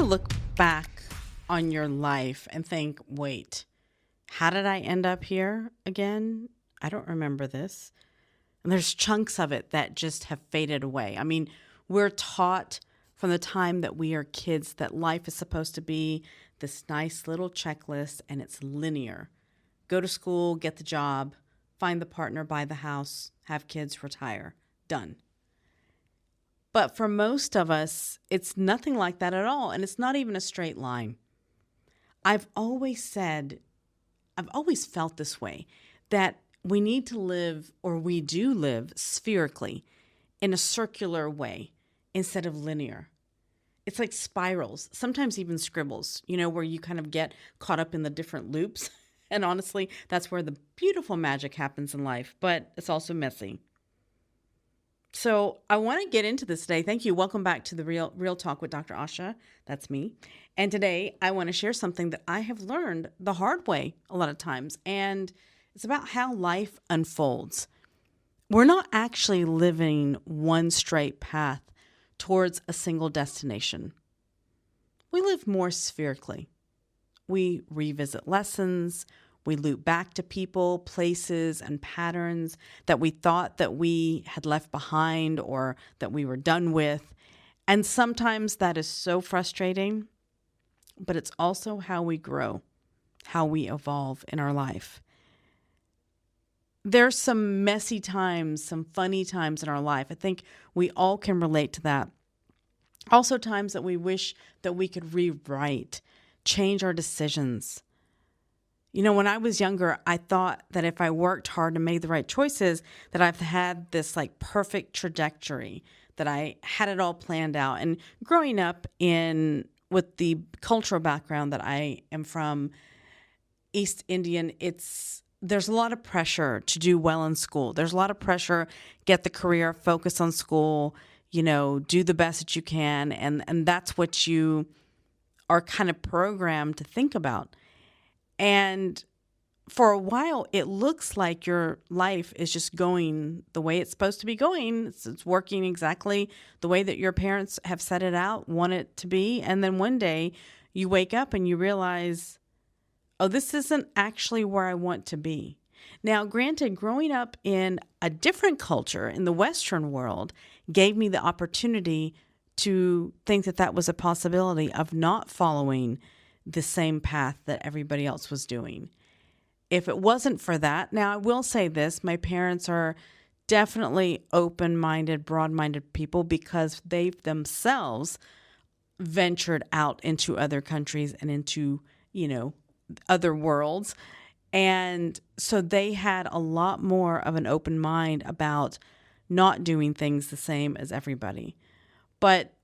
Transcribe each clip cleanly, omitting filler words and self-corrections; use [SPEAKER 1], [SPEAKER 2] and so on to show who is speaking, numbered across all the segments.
[SPEAKER 1] ever look back on your life and think, wait, how did I end up here again? I don't remember this. And there's chunks of it that just have faded away. I mean, we're taught from the time that we are kids that life is supposed to be this nice little checklist and it's linear. Go to school, get the job, find the partner, buy the house, have kids, retire. Done. But for most of us, it's nothing like that at all. And it's not even a straight line. I've always felt this way, that we need to live, or we do live, spherically, in a circular way instead of linear. It's like spirals, sometimes even scribbles, where you kind of get caught up in the different loops. And honestly, that's where the beautiful magic happens in life, but it's also messy. So I want to get into this today. Thank you. Welcome back to the Real Talk with Dr. Asha. That's me. And today I want to share something that I have learned the hard way a lot of times. And it's about how life unfolds. We're not actually living one straight path towards a single destination. We live more spherically. We revisit lessons. We loop back to people, places, and patterns that we thought that we had left behind or that we were done with. And sometimes that is so frustrating, but it's also how we grow, how we evolve in our life. There's some messy times, some funny times in our life. I think we all can relate to that. Also times that we wish that we could rewrite, change our decisions. When I was younger, I thought that if I worked hard and made the right choices, that I've had this perfect trajectory, that I had it all planned out. And growing up with the cultural background that I am from, East Indian, there's a lot of pressure to do well in school. There's a lot of pressure, get the career, focus on school, do the best that you can. And that's what you are kind of programmed to think about. And for a while, it looks like your life is just going the way it's supposed to be going. It's working exactly the way that your parents have set it out, want it to be. And then one day you wake up and you realize, oh, this isn't actually where I want to be. Now, granted, growing up in a different culture in the Western world gave me the opportunity to think that that was a possibility of not following the same path that everybody else was doing. If it wasn't for that, now I will say this, my parents are definitely open-minded, broad-minded people because they themselves ventured out into other countries and into, other worlds. And so they had a lot more of an open mind about not doing things the same as everybody. But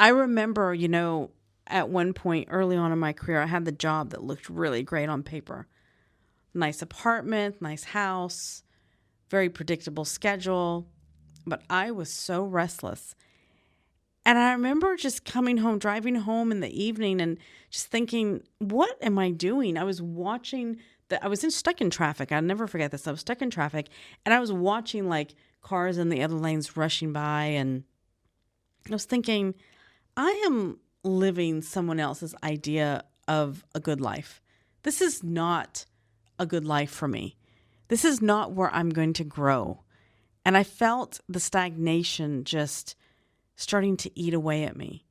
[SPEAKER 1] I remember, at one point early on in my career, I had the job that looked really great on paper. Nice apartment, nice house, very predictable schedule. But I was so restless. And I remember just coming home, driving home in the evening and just thinking, what am I doing? I was stuck in traffic. I'll never forget this. I was stuck in traffic and I was watching cars in the other lanes rushing by. And I was thinking, I am living someone else's idea of a good life. This is not a good life for me. This is not where I'm going to grow. And I felt the stagnation just starting to eat away at me.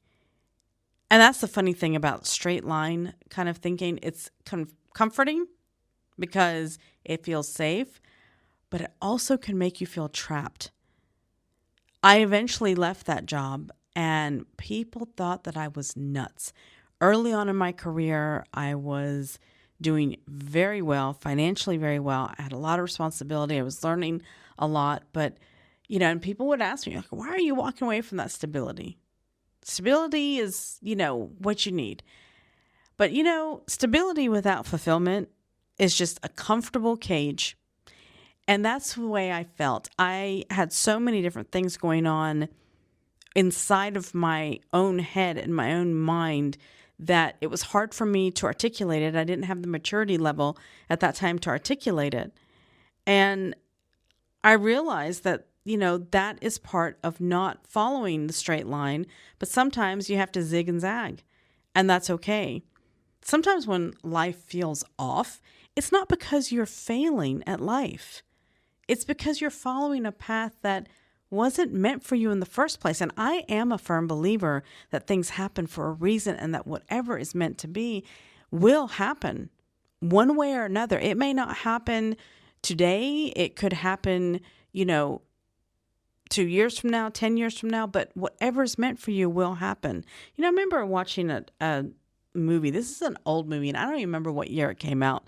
[SPEAKER 1] And that's the funny thing about straight line kind of thinking. It's comforting because it feels safe, but it also can make you feel trapped. I eventually left that job and people thought that I was nuts. Early on in my career, I was doing very well, financially very well. I had a lot of responsibility. I was learning a lot, but, and people would ask me, why are you walking away from that stability? Stability is, what you need. But, stability without fulfillment is just a comfortable cage. And that's the way I felt. I had so many different things going on inside of my own head and my own mind that it was hard for me to articulate it. I didn't have the maturity level at that time to articulate it. And I realized that, that is part of not following the straight line, but sometimes you have to zig and zag. and that's okay. Sometimes when life feels off, it's not because you're failing at life. It's because you're following a path that wasn't meant for you in the first place. And I am a firm believer that things happen for a reason and that whatever is meant to be will happen one way or another. It may not happen today. It could happen, 2 years from now, 10 years from now, but whatever's meant for you will happen. I remember watching a movie. This is an old movie, and I don't even remember what year it came out.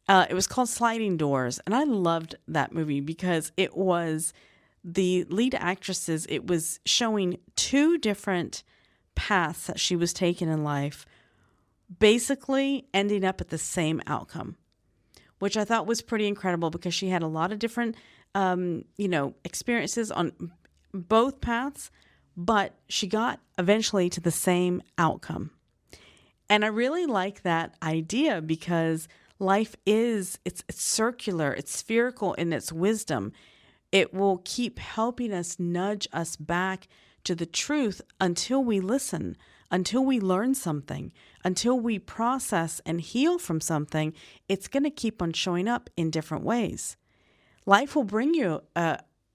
[SPEAKER 1] It was called Sliding Doors, and I loved that movie because it was the lead actresses. It was showing two different paths that she was taking in life, basically ending up at the same outcome, which I thought was pretty incredible because she had a lot of different, experiences on both paths, but she got eventually to the same outcome. And I really like that idea because life it's circular, it's spherical in its wisdom. It will keep helping us nudge us back to the truth until we listen, until we learn something, until we process and heal from something. It's going to keep on showing up in different ways. Life will bring you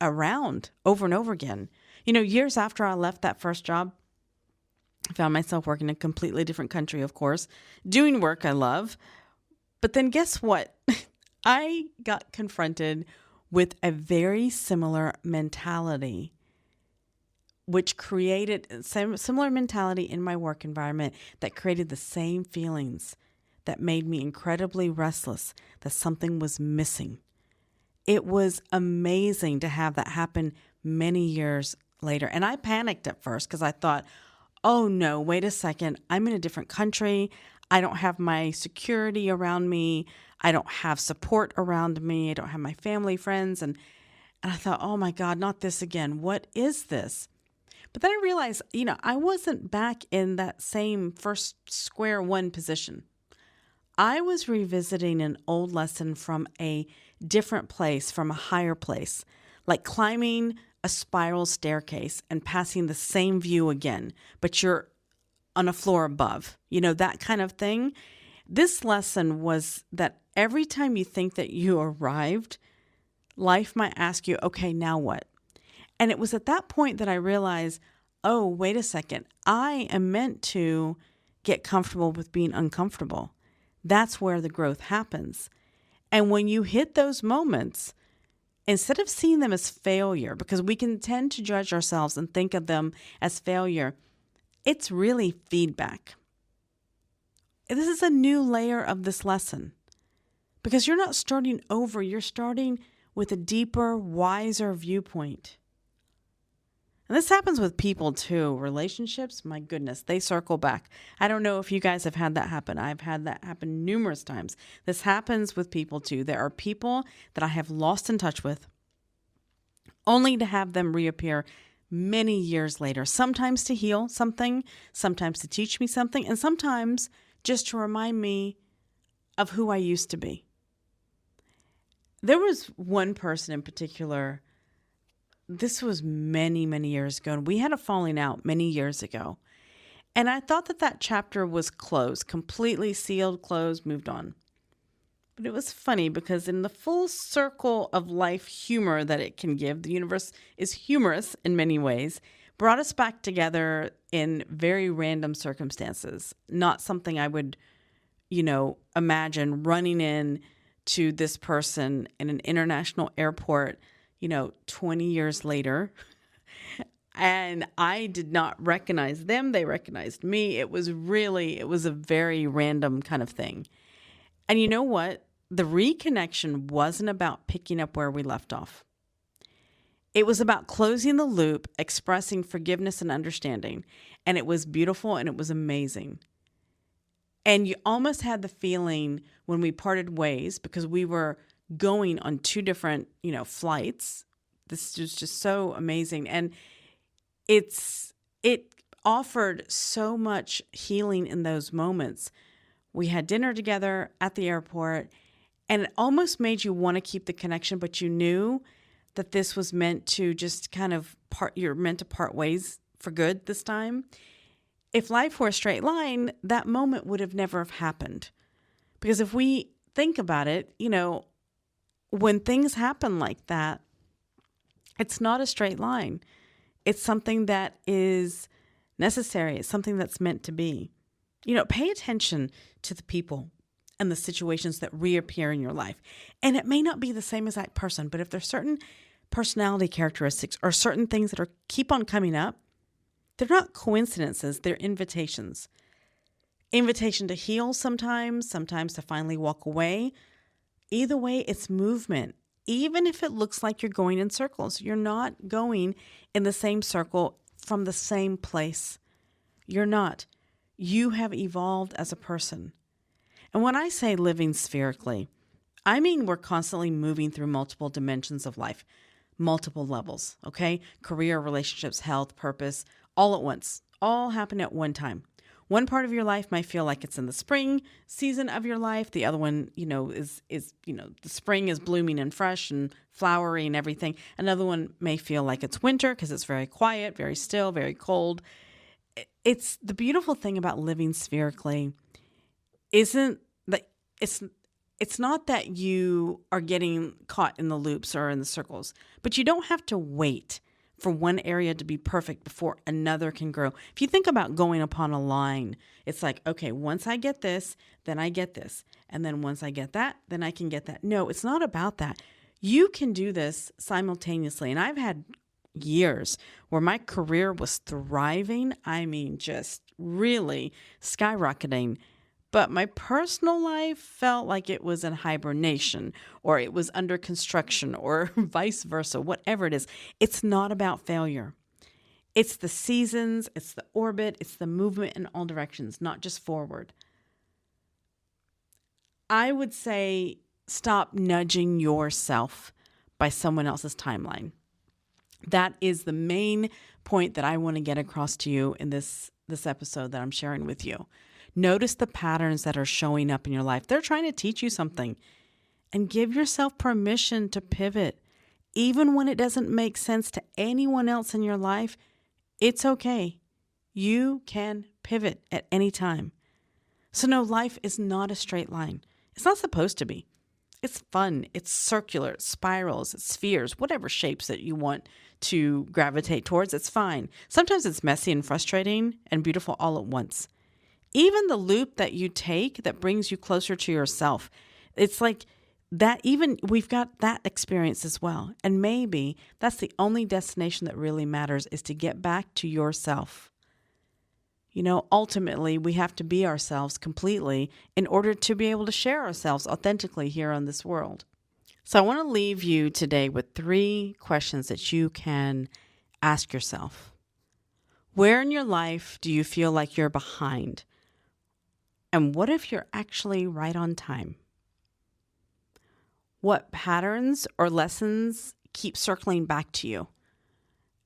[SPEAKER 1] around over and over again. Years after I left that first job, I found myself working in a completely different country, of course, doing work I love. But then guess what? I got confronted with a very similar mentality, which created similar mentality in my work environment that created the same feelings that made me incredibly restless, that something was missing. It was amazing to have that happen many years later. And I panicked at first because I thought, oh no, wait a second. I'm in a different country. I don't have my security around me. I don't have support around me. I don't have my family, friends. And I thought, oh my God, not this again. What is this? But then I realized, I wasn't back in that same first square one position. I was revisiting an old lesson from a different place, from a higher place, like climbing a spiral staircase and passing the same view again, but you're on a floor above, that kind of thing. This lesson was that every time you think that you arrived, life might ask you, okay, now what? And it was at that point that I realized, oh, wait a second. I am meant to get comfortable with being uncomfortable. That's where the growth happens. And when you hit those moments, instead of seeing them as failure, because we can tend to judge ourselves and think of them as failure, it's really feedback. This is a new layer of this lesson because you're not starting over. You're starting with a deeper, wiser viewpoint. And this happens with people too. Relationships, my goodness, they circle back. I don't know if you guys have had that happen. I've had that happen numerous times. This happens with people too. There are people that I have lost in touch with only to have them reappear many years later, sometimes to heal something, sometimes to teach me something, and sometimes just to remind me of who I used to be. There was one person in particular. This was many, many years ago, and we had a falling out many years ago. And I thought that chapter was closed, completely sealed, closed, moved on. But it was funny because in the full circle of life humor that it can give, the universe is humorous in many ways, brought us back together in very random circumstances. Not something I would, imagine running in to this person in an international airport 20 years later. And I did not recognize them. They recognized me. It was a very random kind of thing. And you know what? The reconnection wasn't about picking up where we left off. It was about closing the loop, expressing forgiveness and understanding. And it was beautiful and it was amazing. And you almost had the feeling when we parted ways, because we were going on two different, flights. This was just so amazing. And it offered so much healing in those moments. We had dinner together at the airport, and it almost made you want to keep the connection, but you knew that this was meant to just kind of you're meant to part ways for good this time. If life were a straight line, that moment would have never have happened. Because if we think about it, when things happen like that, it's not a straight line. It's something that is necessary. It's something that's meant to be. Pay attention to the people and the situations that reappear in your life. And it may not be the same exact person, but if there's certain personality characteristics or certain things that keep on coming up, they're not coincidences, they're invitations. Invitation to heal sometimes to finally walk away. Either way, it's movement. Even if it looks like you're going in circles, you're not going in the same circle from the same place. You're not. You have evolved as a person. And when I say living spherically, I mean we're constantly moving through multiple dimensions of life, multiple levels, okay? Career, relationships, health, purpose, all at once, all happen at one time. One part of your life might feel like it's in the spring season of your life. The other one, is the spring is blooming and fresh and flowery and everything. Another one may feel like it's winter because it's very quiet, very still, very cold. It's the beautiful thing about living spherically isn't that it's not that you are getting caught in the loops or in the circles, but you don't have to wait for one area to be perfect before another can grow. If you think about going upon a line, it's like, okay, once I get this, then I get this. And then once I get that, then I can get that. No, it's not about that. You can do this simultaneously. And I've had years where my career was thriving. I mean, just really skyrocketing. But my personal life felt like it was in hibernation or it was under construction or vice versa, whatever it is. It's not about failure. It's the seasons, it's the orbit, it's the movement in all directions, not just forward. I would say stop nudging yourself by someone else's timeline. That is the main point that I want to get across to you in this episode that I'm sharing with you. Notice the patterns that are showing up in your life. They're trying to teach you something. And give yourself permission to pivot. Even when it doesn't make sense to anyone else in your life, it's okay. You can pivot at any time. So no, life is not a straight line. It's not supposed to be. It's fun. It's circular. It spirals. It's spheres. Whatever shapes that you want to gravitate towards, it's fine. Sometimes it's messy and frustrating and beautiful all at once. Even the loop that you take that brings you closer to yourself, it's like that. Even we've got that experience as well. And maybe that's the only destination that really matters, is to get back to yourself. Ultimately, we have to be ourselves completely in order to be able to share ourselves authentically here on this world. So I want to leave you today with 3 questions that you can ask yourself. Where in your life do you feel like you're behind? And what if you're actually right on time? What patterns or lessons keep circling back to you?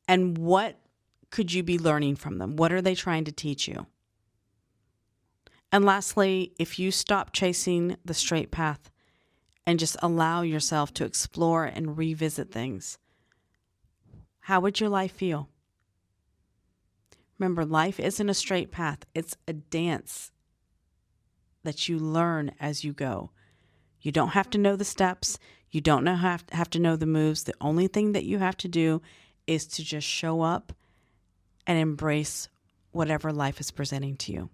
[SPEAKER 1] And what could you be learning from them? What are they trying to teach you? And lastly, if you stop chasing the straight path and just allow yourself to explore and revisit things, how would your life feel? Remember, life isn't a straight path. It's a dance that you learn as you go. You don't have to know the steps. You don't have to know the moves. The only thing that you have to do is to just show up and embrace whatever life is presenting to you.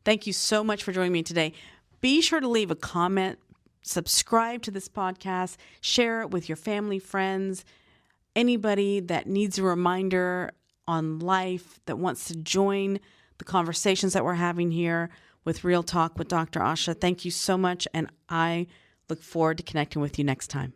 [SPEAKER 1] Thank you so much for joining me today. Be sure to leave a comment, subscribe to this podcast, share it with your family, friends, anybody that needs a reminder on life, that wants to join the conversations that we're having here with Real Talk with Dr. Asha. Thank you so much, and I look forward to connecting with you next time.